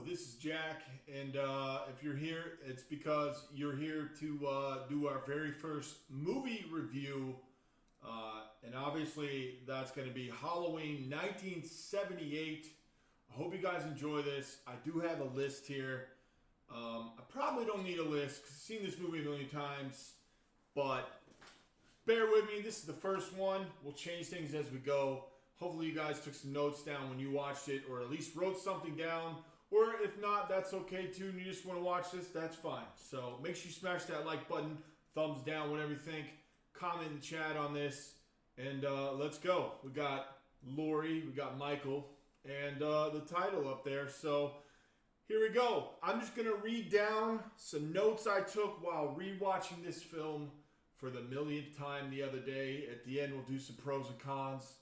This is Jack, and if you're here, it's because you're here to do our very first movie review. And obviously, that's going to be Halloween 1978. I hope you guys enjoy this. I do have a list here. I probably don't need a list because I've seen this movie a million times, but bear with me. This is the first one. We'll change things as we go. Hopefully you guys took some notes down when you watched it, or at least wrote something down. Or if not, that's okay too, and you just want to watch this, that's fine. So make sure you smash that like button, thumbs down, whatever you think. Comment in the chat on this, and let's go. We got Lori, we got Michael, and the title up there. So here we go. I'm just going to read down some notes I took while rewatching this film for the millionth time the other day. At the end, we'll do some pros and cons.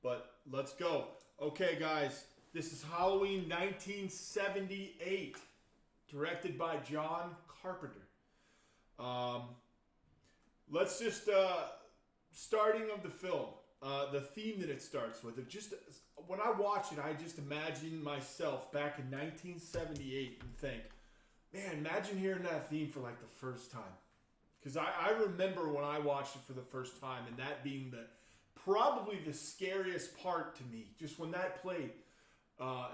But let's go. Okay, guys, this is Halloween 1978, directed by John Carpenter. Let's just, starting of the film, the theme that it starts with. It just, when I watch it, I just imagine myself back in 1978 and think, man, imagine hearing that theme for like the first time. Because I remember when I watched it for the first time, and that being probably the scariest part to me, just when that played.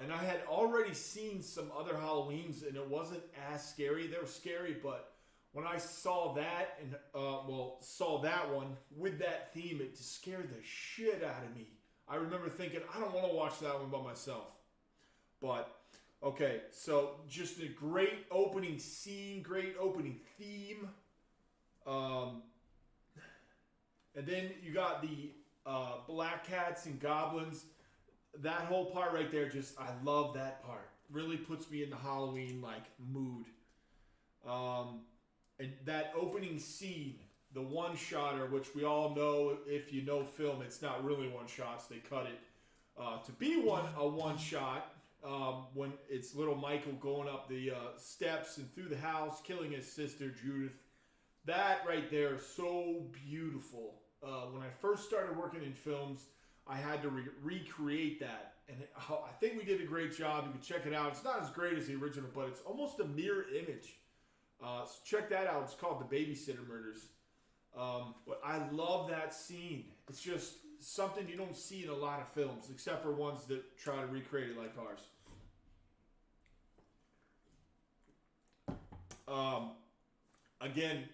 And I had already seen some other Halloweens, and it wasn't as scary. They were scary, but when I saw that, and saw that one with that theme, it just scared the shit out of me. I remember thinking, I don't want to watch that one by myself. But, okay, so just a great opening scene, great opening theme. And then you got the black cats and goblins. That whole part right there, I love that part. Really puts me in the Halloween mood. And that opening scene, the one-shotter, which we all know, if you know film, it's not really one-shots. They cut it to be a one-shot when it's little Michael going up the steps and through the house, killing his sister, Judith. That right there is so beautiful. When I first started working in films, I had to recreate that. And I think we did a great job. You can check it out. It's not as great as the original, but it's almost a mirror image. So check that out. It's called The Babysitter Murders. But I love that scene. It's just something you don't see in a lot of films, except for ones that try to recreate it like ours. Again,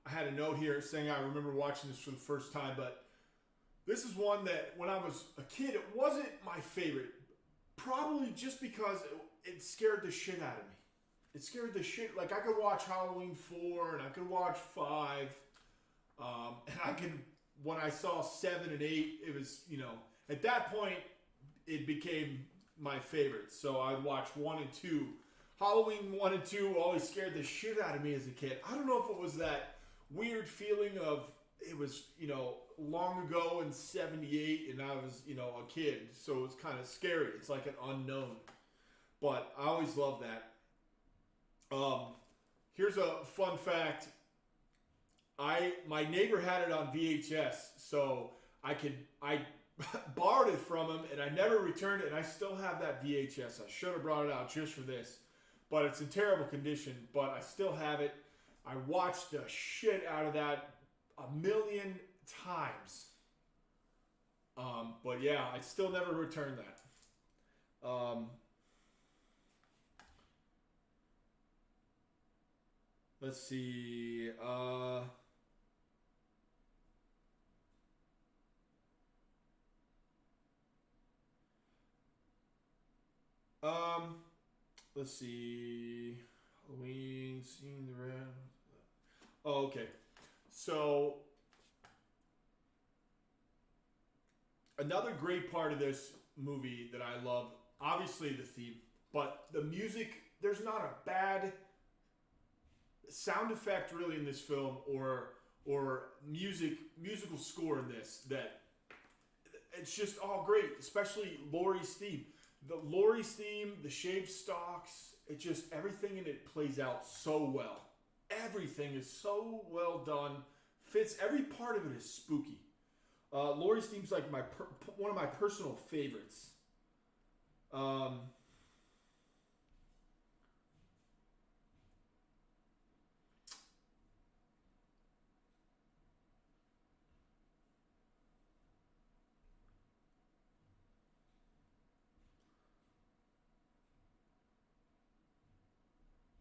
I had a note here saying I remember watching this for the first time, but this is one that when I was a kid, it wasn't my favorite. Probably just because it scared the shit out of me. It scared the shit. Like, I could watch Halloween 4 and I could watch 5. And when I saw 7 and 8, it was, at that point, it became my favorite. So I'd watch 1 and 2. Halloween 1 and 2 always scared the shit out of me as a kid. I don't know if it was that weird feeling of it was, long ago in 78 and I was, a kid. So it was kind of scary. It's like an unknown. But I always loved that. Here's a fun fact. My neighbor had it on VHS, so I borrowed it from him and I never returned it, and I still have that VHS. I should have brought it out just for this. But it's in terrible condition, but I still have it. I watched the shit out of that a million times. But yeah, I still never returned that. Let's see. Let's see. Halloween, seeing the red. Oh, okay. So, another great part of this movie that I love, obviously the theme, but the music, there's not a bad sound effect really in this film or musical score in this that it's just all great, especially Laurie's theme. Laurie's theme, the shaved stalks, it just, everything in it plays out so well. Everything is so well done, fits, every part of it is spooky. Laurie's theme's like one of my personal favorites.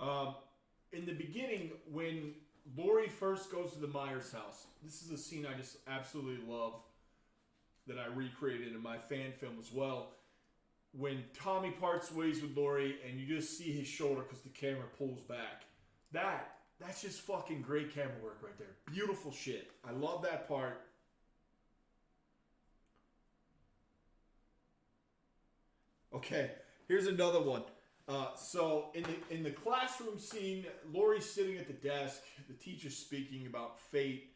Um, in the beginning, when Lori first goes to the Myers house, this is a scene I just absolutely love that I recreated in my fan film as well. When Tommy parts ways with Lori and you just see his shoulder because the camera pulls back. That's just fucking great camera work right there. Beautiful shit. I love that part. Okay, here's another one. So in the classroom scene, Lori's sitting at the desk. The teacher's speaking about fate.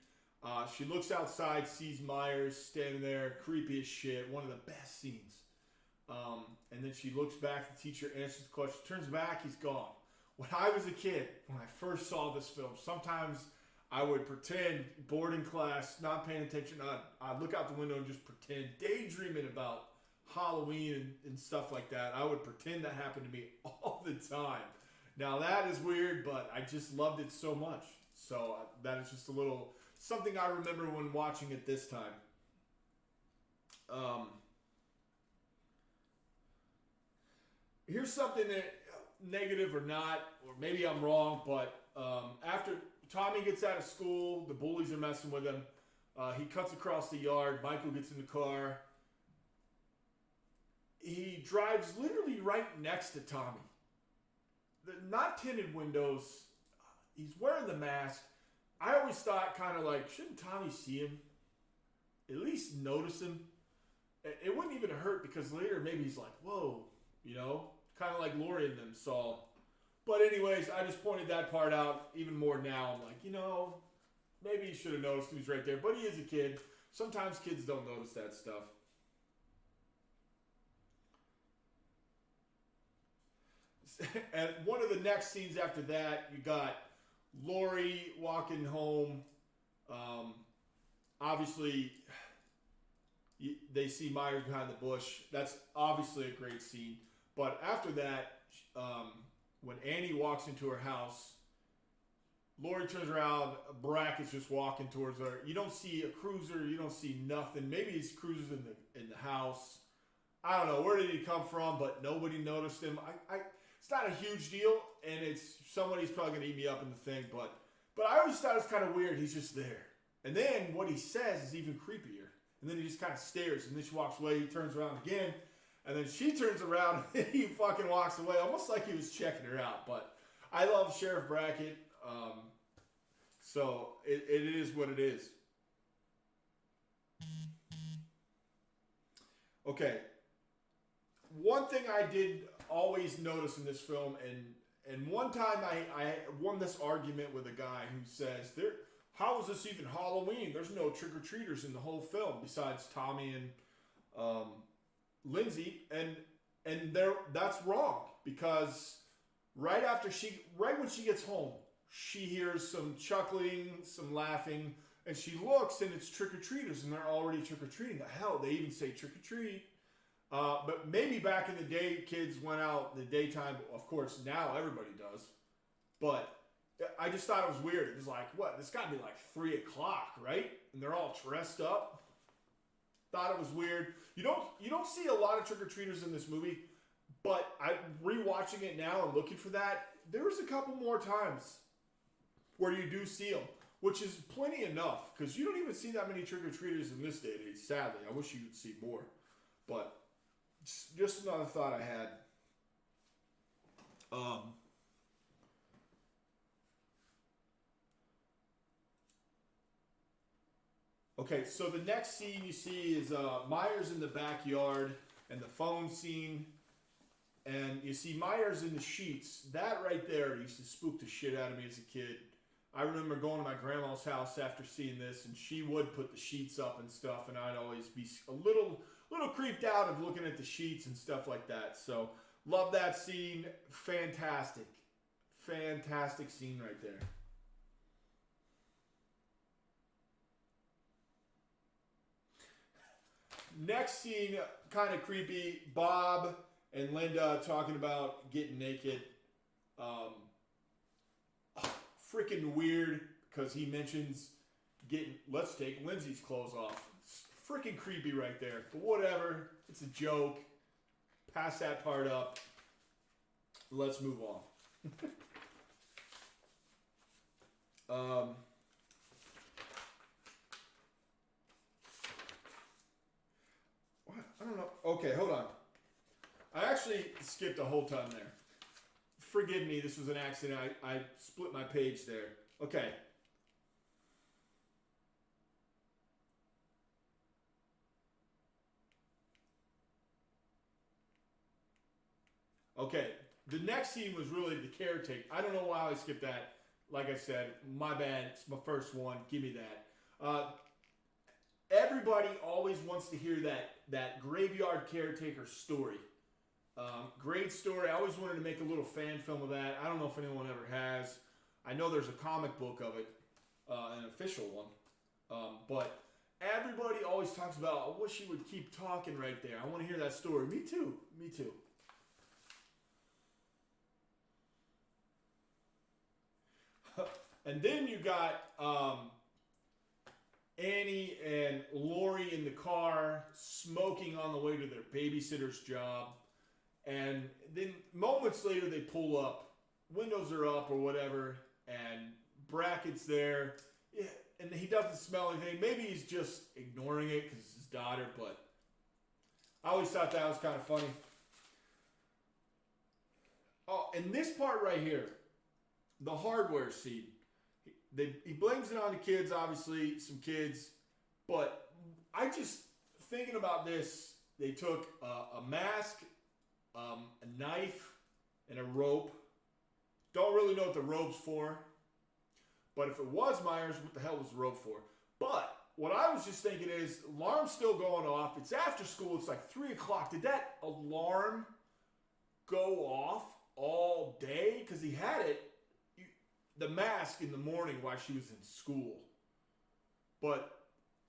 She looks outside, sees Myers standing there, creepy as shit. One of the best scenes. And then she looks back. The teacher answers the question. Turns back, he's gone. When I was a kid, when I first saw this film, sometimes I would pretend, bored in class, not paying attention. I'd look out the window and just pretend, daydreaming about Halloween and stuff like that. I would pretend that happened to me all the time. Now that is weird, but I just loved it so much. So that is just a little something I remember when watching it this time. Here's something that, negative or not, or maybe I'm wrong, but after Tommy gets out of school, the bullies are messing with him. He cuts across the yard. Michael gets in the car. He drives literally right next to Tommy. Not tinted windows. He's wearing the mask. I always thought kind of like, shouldn't Tommy see him? At least notice him. It wouldn't even hurt because later maybe he's like, whoa, you know? Kind of like Lori and them saw. But anyways, I just pointed that part out even more now. I'm like, maybe he should have noticed he was right there. But he is a kid. Sometimes kids don't notice that stuff. And one of the next scenes after that, you got Lori walking home. Obviously, they see Myers behind the bush. That's obviously a great scene. But after that, when Annie walks into her house, Lori turns around. Brack is just walking towards her. You don't see a cruiser. You don't see nothing. Maybe his cruiser's in the house. I don't know. Where did he come from? But nobody noticed him. It's not a huge deal, and it's somebody's probably gonna eat me up in the thing. But I always thought it was kind of weird. He's just there, and then what he says is even creepier. And then he just kind of stares, and then she walks away. He turns around again. And then she turns around and he fucking walks away, almost like he was checking her out. But I love Sheriff Brackett, so it is what it is. Okay, one thing I did always notice in this film, and one time I won this argument with a guy who says, how is this even Halloween? There's no trick-or-treaters in the whole film besides Tommy and Lindsay, and that's wrong, because right when she gets home, she hears some chuckling, some laughing, and she looks and it's trick-or-treaters, and they're already trick-or-treating. Hell, they even say trick-or-treat. But maybe back in the day, kids went out in the daytime. Of course, now everybody does. But I just thought it was weird. It was like, what? This got to be like 3 o'clock, right? And they're all dressed up. Thought it was weird. You don't see a lot of trick-or-treaters in this movie, but I rewatching it now and looking for that, there was a couple more times where you do see them, which is plenty enough, because you don't even see that many trick-or-treaters in this day and age, sadly. I wish you could see more. But just another thought I had. Okay, so the next scene you see is Myers in the backyard and the phone scene. And you see Myers in the sheets. That right there used to spook the shit out of me as a kid. I remember going to my grandma's house after seeing this, and she would put the sheets up and stuff, and I'd always be a little creeped out of looking at the sheets and stuff like that. So, love that scene. Fantastic. Fantastic scene right there. Next scene, kind of creepy. Bob and Linda talking about getting naked. Freaking weird, because he mentions let's take Lindsay's clothes off. It's freaking creepy right there. But whatever. It's a joke. Pass that part up. Let's move on. Um, what? I don't know. Okay, hold on. I actually skipped a whole ton there. Forgive me, this was an accident. I split my page there. Okay. Okay. The next scene was really the caretaker. I don't know why I skipped that. Like I said, my bad. It's my first one. Give me that. Everybody always wants to hear that graveyard caretaker story. Great story. I always wanted to make a little fan film of that. I don't know if anyone ever has. I know there's a comic book of it, an official one. But everybody always talks about, I wish you would keep talking right there. I want to hear that story. Me too. Me too. And then you got Annie and Lori in the car smoking on the way to their babysitter's job. And then moments later, they pull up. Windows are up or whatever. And Brackett's there. Yeah, and he doesn't smell anything. Maybe he's just ignoring it because it's his daughter. But I always thought that was kind of funny. Oh, and this part right here. The hardware scene. He blames it on the kids, obviously, some kids. But I just, thinking about this, they took a mask, a knife, and a rope. Don't really know what the rope's for. But if it was Myers, what the hell was the rope for? But what I was just thinking is, alarm's still going off. It's after school. It's like 3 o'clock. Did that alarm go off all day? Because he had it. The mask in the morning while she was in school. But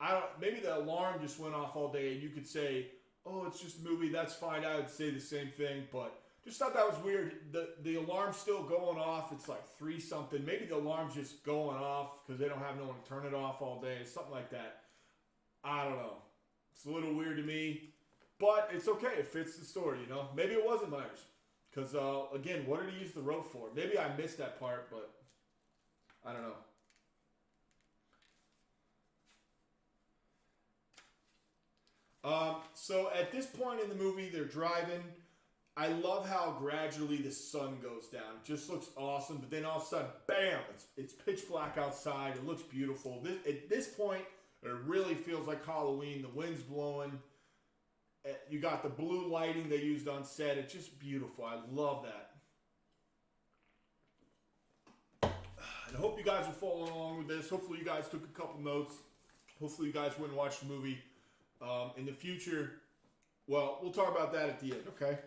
I don't. Maybe the alarm just went off all day, and you could say, "Oh, it's just a movie." That's fine. I would say the same thing, but just thought that was weird. The alarm's still going off. It's like 3 something. Maybe the alarm's just going off because they don't have no one to turn it off all day. Something like that. I don't know. It's a little weird to me, but it's okay. It fits the story, you know. Maybe it wasn't Myers, because again, what did he use the rope for? Maybe I missed that part, but. I don't know. So at this point in the movie, they're driving. I love how gradually the sun goes down. It just looks awesome. But then all of a sudden, bam! It's pitch black outside. It looks beautiful. At this point, it really feels like Halloween. The wind's blowing. You got the blue lighting they used on set. It's just beautiful. I love that. I hope you guys are following along with this. Hopefully you guys took a couple notes. Hopefully you guys went and watched the movie. In the future, well, we'll talk about that at the end, okay?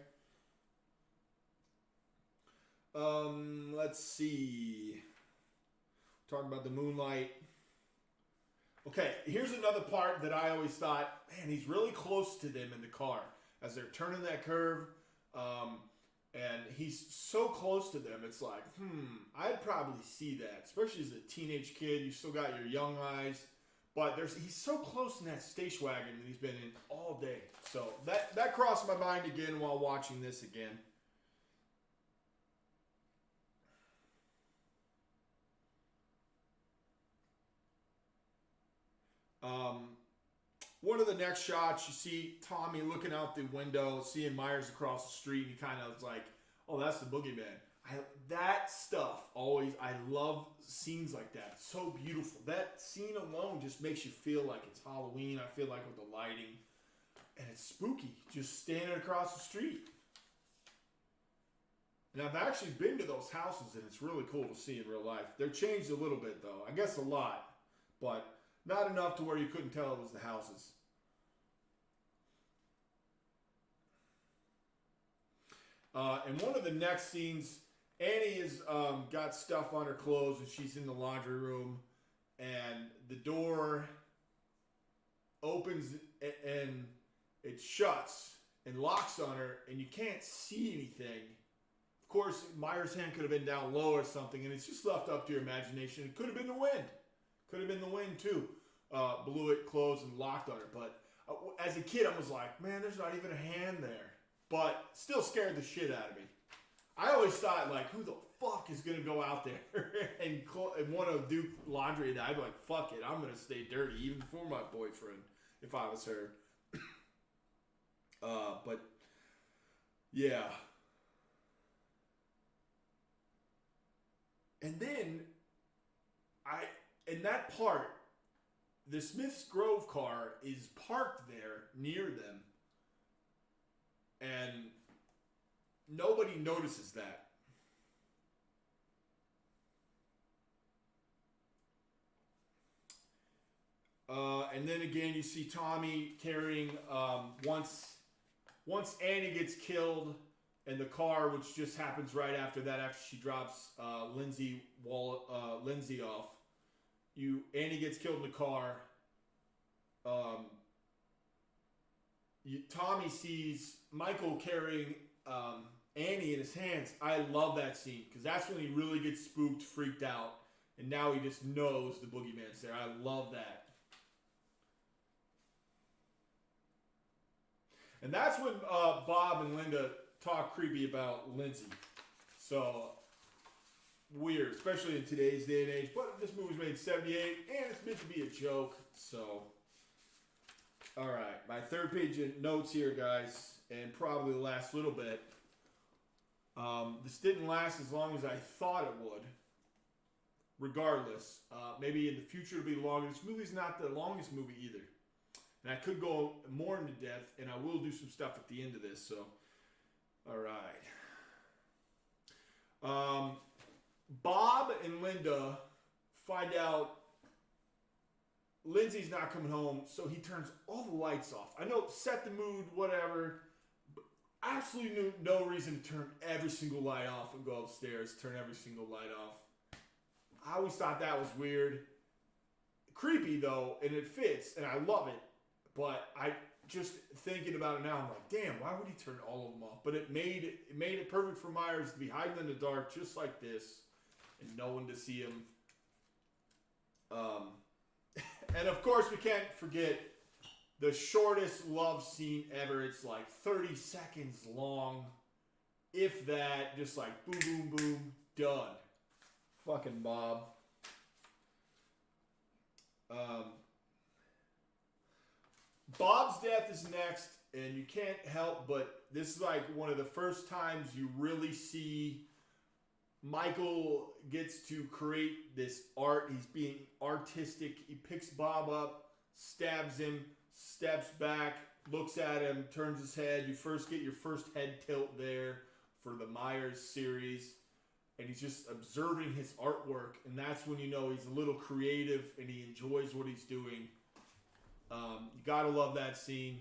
Let's see. Talking about the moonlight. Okay, here's another part that I always thought, man, he's really close to them in the car as they're turning that curve. And he's so close to them, it's like, I'd probably see that. Especially as a teenage kid, you still got your young eyes. But he's so close in that station wagon that he's been in all day. So that crossed my mind again while watching this again. One of the next shots, you see Tommy looking out the window, seeing Myers across the street, and he kind of is like, oh, that's the boogeyman. That stuff always, I love scenes like that. It's so beautiful. That scene alone just makes you feel like it's Halloween. I feel like with the lighting. And it's spooky, just standing across the street. And I've actually been to those houses, and it's really cool to see in real life. They're changed a little bit, though. I guess a lot. But not enough to where you couldn't tell it was the houses. And one of the next scenes, Annie has got stuff on her clothes, and she's in the laundry room. And the door opens, and it shuts and locks on her, and you can't see anything. Of course, Myers' hand could have been down low or something, and it's just left up to your imagination. It could have been the wind. Could have been the wind, too. Blew it closed and locked on her. But as a kid, I was like, man, there's not even a hand there. But still scared the shit out of me. I always thought, like, who the fuck is gonna go out there and want to do laundry? And I'd be like, fuck it, I'm gonna stay dirty, even for my boyfriend, if I was her. But yeah. And then in that part, the Smith's Grove car is parked there near them, and nobody notices that. And then again, you see Tommy carrying once Annie gets killed, and the car, which just happens right after that, after she drops Lindsay off. Annie gets killed in the car. Tommy sees Michael carrying Annie in his hands. I love that scene because that's when he really gets spooked, freaked out, and now he just knows the boogeyman's there. I love that. And that's when Bob and Linda talk creepy about Lindsay. So weird, especially in today's day and age. But this movie was made in '78, and it's meant to be a joke. So, all right, my third page of notes here, guys, and probably the last little bit. This didn't last as long as I thought it would. Regardless, maybe in the future it'll be longer. This movie's not the longest movie either. And I could go more into depth, and I will do some stuff at the end of this. So, all right. Bob and Linda find out Lindsay's not coming home, so he turns all the lights off. I know, set the mood, whatever. But absolutely no reason to turn every single light off and go upstairs, turn every single light off. I always thought that was weird. Creepy, though, and it fits, and I love it. But I just thinking about it now, I'm like, damn, why would he turn all of them off? But it made it perfect for Myers to be hiding in the dark just like this, and no one to see him. And of course, we can't forget the shortest love scene ever. It's like 30 seconds long, if that. Just like boom, boom, boom, done. Fucking Bob. Bob's death is next, and you can't help but this is like one of the first times you really see Michael gets to create this art. He's being artistic. He picks Bob up, stabs him, steps back, looks at him, turns his head. You first get your first head tilt there for the Myers series, and he's just observing his artwork, and that's when you know he's a little creative and he enjoys what he's doing. You gotta love that scene.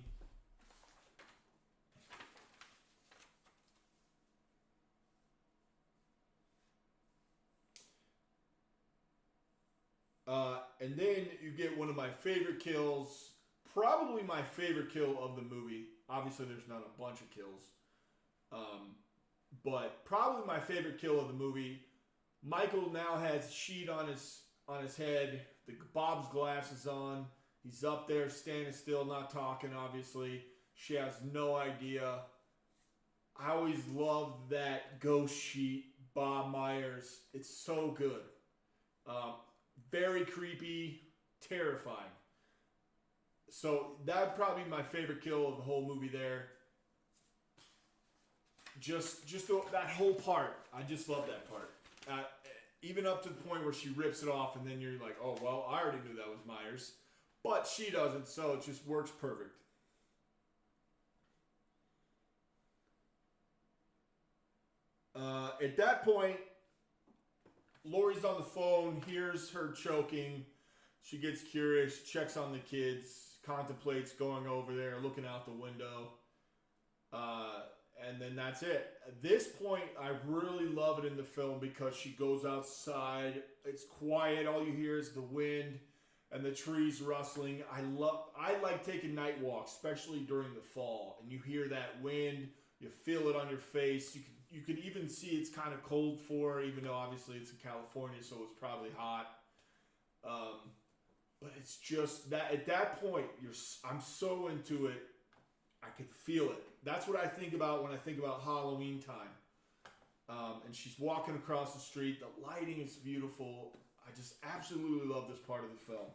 And then you get one of my favorite kills, probably my favorite kill of the movie. Obviously, there's not a bunch of kills, but probably my favorite kill of the movie. Michael now has a sheet on his head. Bob's glasses on. He's up there standing still, not talking, obviously. She has no idea. I always loved that ghost sheet, Bob Myers. It's so good. Very creepy, terrifying. So that would probably be my favorite kill of the whole movie there. Just that whole part. I just love that part. Even up to the point where she rips it off and then you're like, oh, well, I already knew that was Myers. But she doesn't, so it just works perfect. At that point, Laurie's on the phone, hears her choking. She gets curious, checks on the kids, contemplates going over there, looking out the window. And then that's it. At this point, I really love it in the film because she goes outside. It's quiet. All you hear is the wind and the trees rustling. I like taking night walks, especially during the fall. And you hear that wind. You feel it on your face. You can even see it's kind of cold for her, even though obviously it's in California, so it's probably hot. But it's just that at that point, I'm so into it. I could feel it. That's what I think about when I think about Halloween time. And she's walking across the street. The lighting is beautiful. I just absolutely love this part of the film.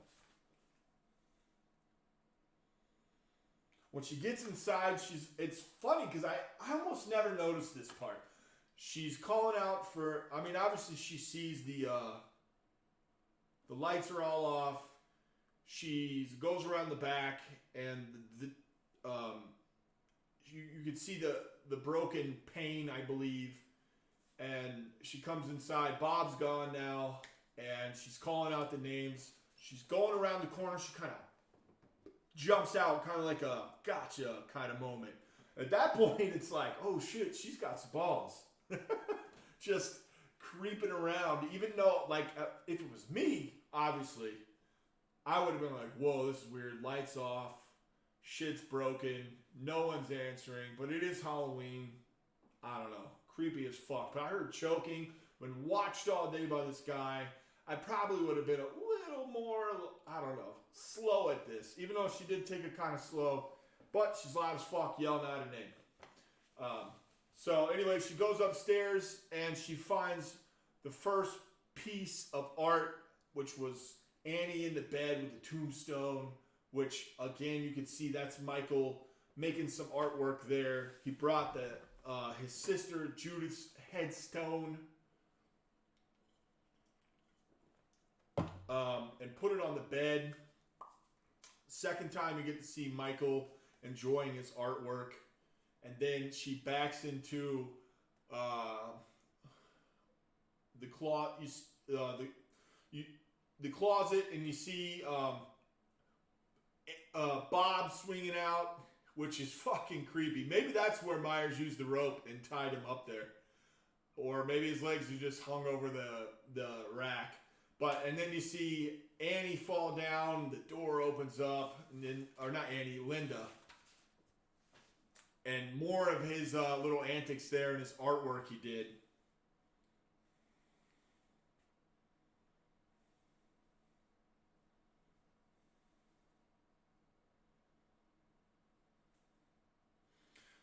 When she gets inside, it's funny because I almost never noticed this part. She's calling out for, I mean, obviously she sees the lights are all off. She goes around the back, and you can see the broken pane, I believe. And she comes inside. Bob's gone now, and she's calling out the names. She's going around the corner. She kind of jumps out, kind of like a gotcha kind of moment. At that point, it's like, oh shit, she's got some balls. Just creeping around. Even though, like, if it was me, obviously, I would have been like, whoa, this is weird. Lights off. Shit's broken. No one's answering. But it is Halloween. I don't know. Creepy as fuck. But I heard choking. Been watched all day by this guy. I probably would have been a little more, I don't know, slow at this. Even though she did take it kind of slow. But she's loud as fuck yelling out her name. So anyway, she goes upstairs and she finds the first piece of art, which was Annie in the bed with the tombstone, which again, you can see that's Michael making some artwork there. He brought his sister Judith's headstone and put it on the bed. Second time you get to see Michael enjoying his artwork. And then she backs into the closet, and you see Bob swinging out, which is fucking creepy. Maybe that's where Myers used the rope and tied him up there, or maybe his legs are just hung over the rack. And then you see Annie fall down. The door opens up, and then, or not Annie, Linda. And more of his little antics there and his artwork he did.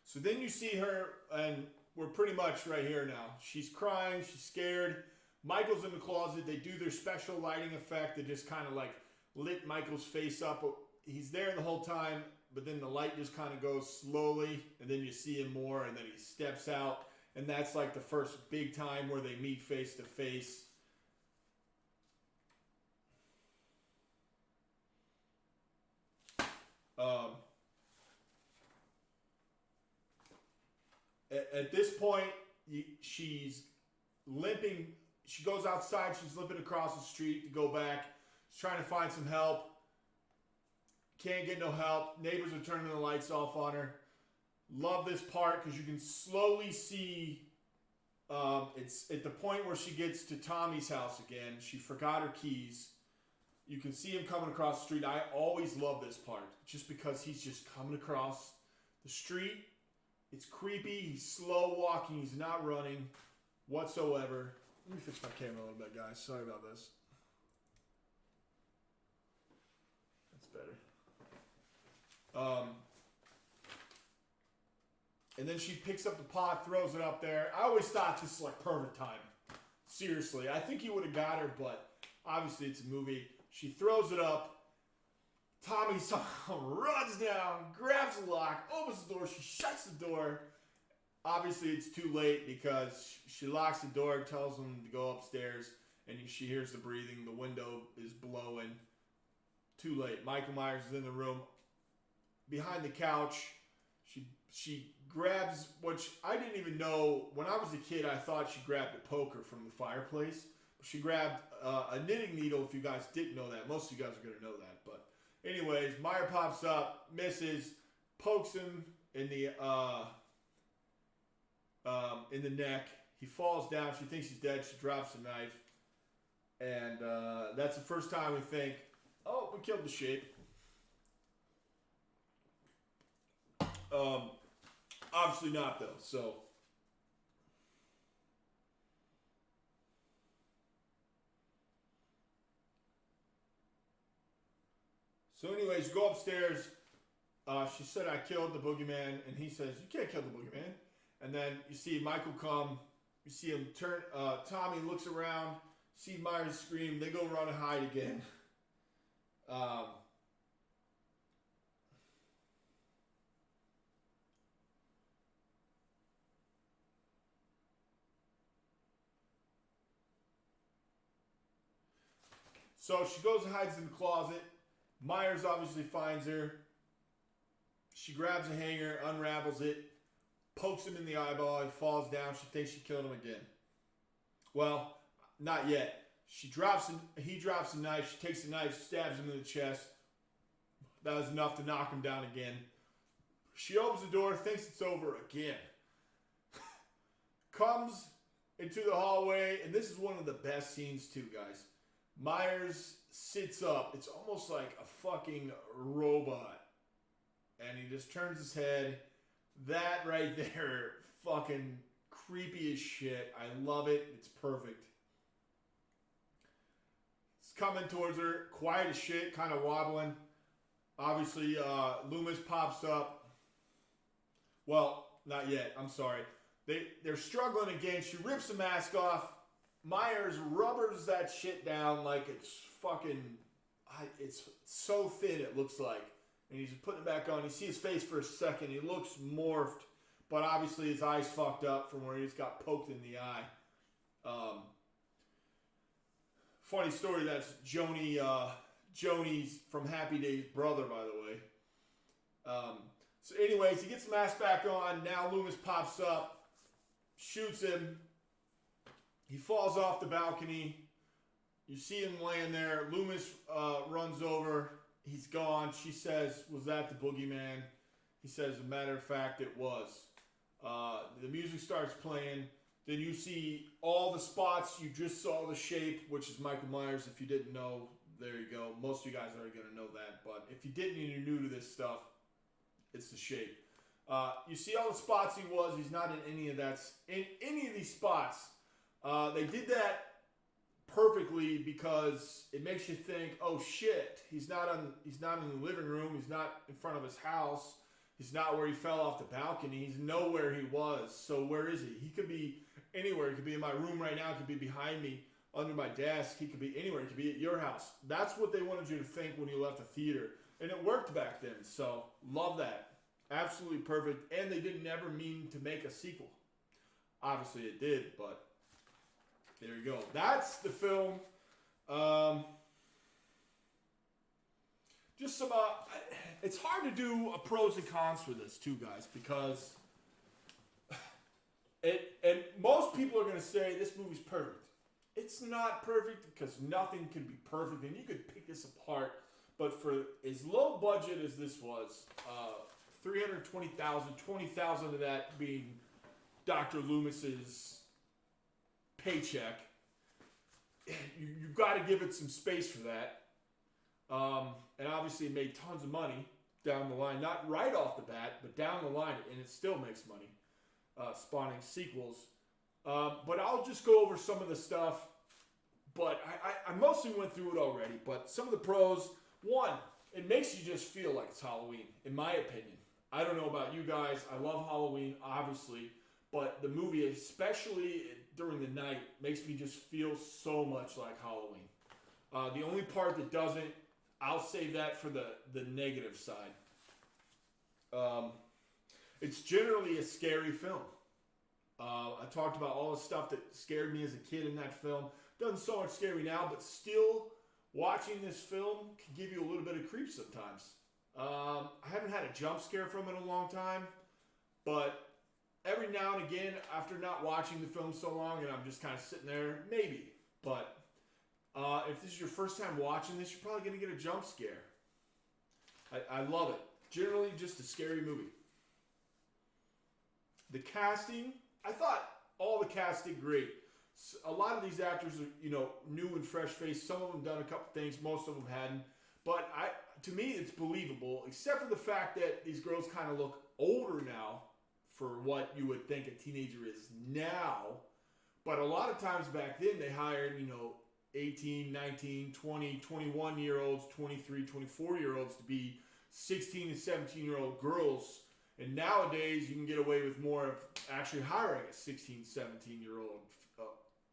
So then you see her, and we're pretty much right here now. She's crying, she's scared. Michael's in the closet. They do their special lighting effect. They just kind of like lit Michael's face up. He's there the whole time. But then the light just kind of goes slowly, and then you see him more, and then he steps out, and that's like the first big time where they meet face to face. At this point, she's limping. She goes outside. She's limping across the street to go back. She's trying to find some help. Can't get no help. Neighbors are turning the lights off on her. Love this part because you can slowly see it's at the point where she gets to Tommy's house again. She forgot her keys. You can see him coming across the street. I always love this part just because he's just coming across the street. It's creepy. He's slow walking. He's not running whatsoever. Let me fix my camera a little bit, guys. Sorry about this. That's better. And then she picks up the pot, throws it up there. I always thought this was like perfect timing. Seriously, I think he would have got her, but obviously it's a movie. She throws it up. Tommy runs down, grabs the lock, opens the door. She shuts the door. Obviously, it's too late because she locks the door, tells him to go upstairs, and she hears the breathing. The window is blowing. Too late. Michael Myers is in the room. Behind the couch, she grabs, which I didn't even know. When I was a kid, I thought she grabbed a poker from the fireplace. She grabbed a knitting needle, if you guys didn't know that. Most of you guys are going to know that. But anyways, Meyer pops up, misses, pokes him in the neck. He falls down. She thinks he's dead. She drops the knife. And that's the first time we think, oh, we killed the shape. Obviously not, though. So anyways, go upstairs. She said, I killed the boogeyman. And he says, you can't kill the boogeyman. And then you see Michael come You see him turn. Tommy looks around, see Myers scream. They go run and hide again. Um, so she goes and hides in the closet. Myers obviously finds her. She grabs a hanger, unravels it, pokes him in the eyeball. He falls down. She thinks she killed him again. Well, not yet. He drops a knife. She takes the knife, stabs him in the chest. That was enough to knock him down again. She opens the door, thinks it's over again. Comes into the hallway, and this is one of the best scenes too, guys. Myers sits up. It's almost like a fucking robot. And he just turns his head. That right there, fucking creepy as shit. I love it. It's perfect. It's coming towards her. Quiet as shit, kind of wobbling. Obviously, Loomis pops up. Well, not yet. I'm sorry. They're struggling again. She rips the mask off. Myers rubbers that shit down like it's fucking... It's so thin, it looks like. And he's putting it back on. You see his face for a second. He looks morphed. But obviously his eye's fucked up from where he just got poked in the eye. Funny story, that's Joni's from Happy Days brother, by the way. So anyways, he gets the mask back on. Now Loomis pops up, shoots him. He falls off the balcony. You see him laying there. Loomis runs over. He's gone. She says, was that the boogeyman? He says, as a matter of fact, it was. The music starts playing. Then you see all the spots. You just saw the shape, which is Michael Myers. If you didn't know, there you go. Most of you guys are going to know that. But if you didn't and you're new to this stuff, it's the shape. You see all the spots he was. He's not in any of that. In any of these spots. They did that perfectly because it makes you think, oh shit, he's not in the living room. He's not in front of his house. He's not where he fell off the balcony. He's nowhere he was. So where is he? He could be anywhere. He could be in my room right now. He could be behind me under my desk. He could be anywhere. He could be at your house. That's what they wanted you to think when you left the theater. And it worked back then. So love that. Absolutely perfect. And they didn't ever mean to make a sequel. Obviously it did, but there you go. That's the film. Just some... it's hard to do a pros and cons for this too, guys, because... And most people are going to say this movie's perfect. It's not perfect because nothing can be perfect, and you could pick this apart. But for as low budget as this was, $320,000, $20,000 of that being Dr. Loomis's paycheck, you've got to give it some space for that. And obviously it made tons of money down the line. Not right off the bat, but down the line, and it still makes money, spawning sequels. But I'll just go over some of the stuff. But I mostly went through it already. But some of the pros, one, it makes you just feel like it's Halloween, in my opinion. I don't know about you guys. I love Halloween, obviously. But the movie, especially during the night, makes me just feel so much like Halloween. The only part that doesn't, I'll save that for the negative side. It's generally a scary film. I talked about all the stuff that scared me as a kid in that film. Doesn't so much scare me now, but still, watching this film can give you a little bit of creep sometimes. I haven't had a jump scare from it in a long time, but every now and again, after not watching the film so long and I'm just kind of sitting there, maybe. But if this is your first time watching this, you're probably going to get a jump scare. I love it. Generally, just a scary movie. The casting, I thought all the cast did great. A lot of these actors are, new and fresh faced. Some of them done a couple things, most of them hadn't. But to me, it's believable, except for the fact that these girls kind of look older now for what you would think a teenager is now. But a lot of times back then, they hired, 18, 19, 20, 21-year-olds, 23, 24-year-olds to be 16 and 17-year-old girls. And nowadays, you can get away with more of actually hiring a 16, 17-year-old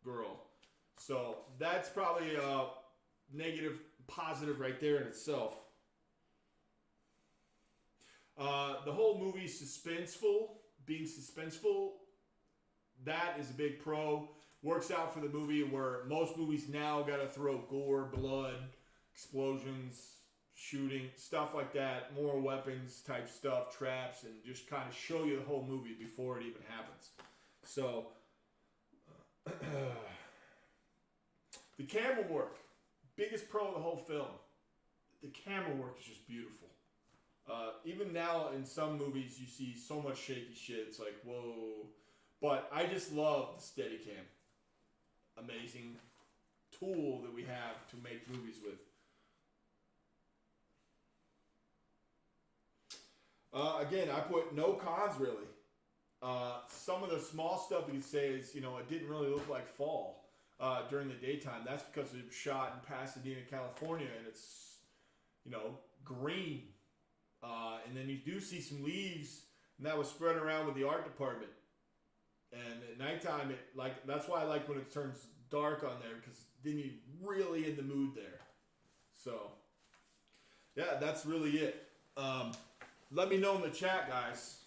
girl. So that's probably a negative, positive right there in itself. The whole movie being suspenseful, that is a big pro. Works out for the movie where most movies now got to throw gore, blood, explosions, shooting, stuff like that, more weapons type stuff, traps, and just kind of show you the whole movie before it even happens. So, the camera work, biggest pro of the whole film. The camera work is just beautiful. Even now in some movies you see so much shaky shit, it's like, whoa. But I just love the Steadicam. Amazing tool that we have to make movies with. Again, I put no cons really. Some of the small stuff you could say is, it didn't really look like fall during the daytime. That's because it was shot in Pasadena, California, and it's, green. And then you do see some leaves, and that was spread around with the art department. And at nighttime, that's why I like when it turns dark on there, because then you're really in the mood there. So, yeah, that's really it. Let me know in the chat, guys,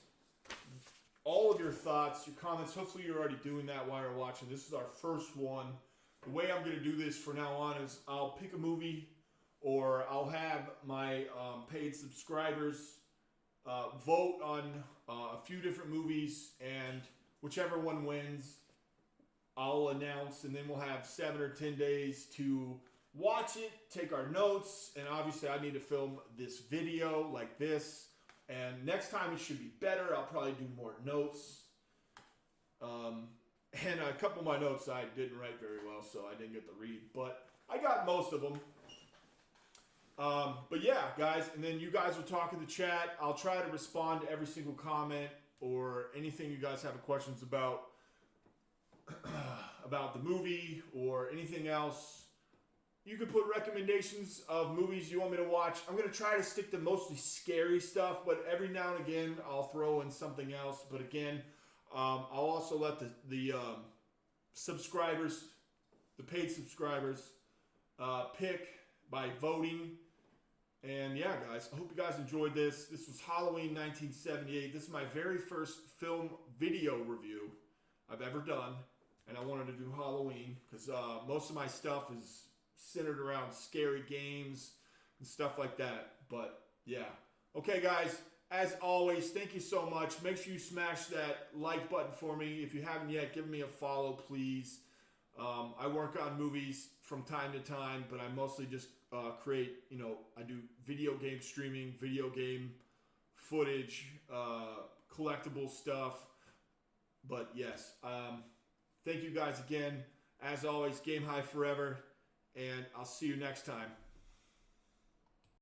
all of your thoughts, your comments. Hopefully you're already doing that while you're watching. This is our first one. The way I'm going to do this from now on is I'll pick a movie, or I'll have my paid subscribers vote on a few different movies, and whichever one wins, I'll announce, and then we'll have 7 or 10 days to watch it, take our notes, and obviously I need to film this video like this. And next time it should be better. I'll probably do more notes. And a couple of my notes I didn't write very well, so I didn't get to read. But I got most of them. But yeah, guys, and then you guys will talk in the chat. I'll try to respond to every single comment or anything you guys have questions about the movie or anything else. You can put recommendations of movies you want me to watch. I'm going to try to stick to mostly scary stuff, but every now and again I'll throw in something else. But again, I'll also let the subscribers, the paid subscribers, pick by voting. And yeah, guys, I hope you guys enjoyed this. This was Halloween 1978. This is my very first film video review I've ever done. And I wanted to do Halloween because most of my stuff is centered around scary games and stuff like that. But yeah. Okay, guys, as always, thank you so much. Make sure you smash that like button for me. If you haven't yet, give me a follow, please. I work on movies from time to time, but I mostly just create, I do video game streaming, video game footage, collectible stuff. But yes, thank you guys again. As always, game high forever. And I'll see you next time.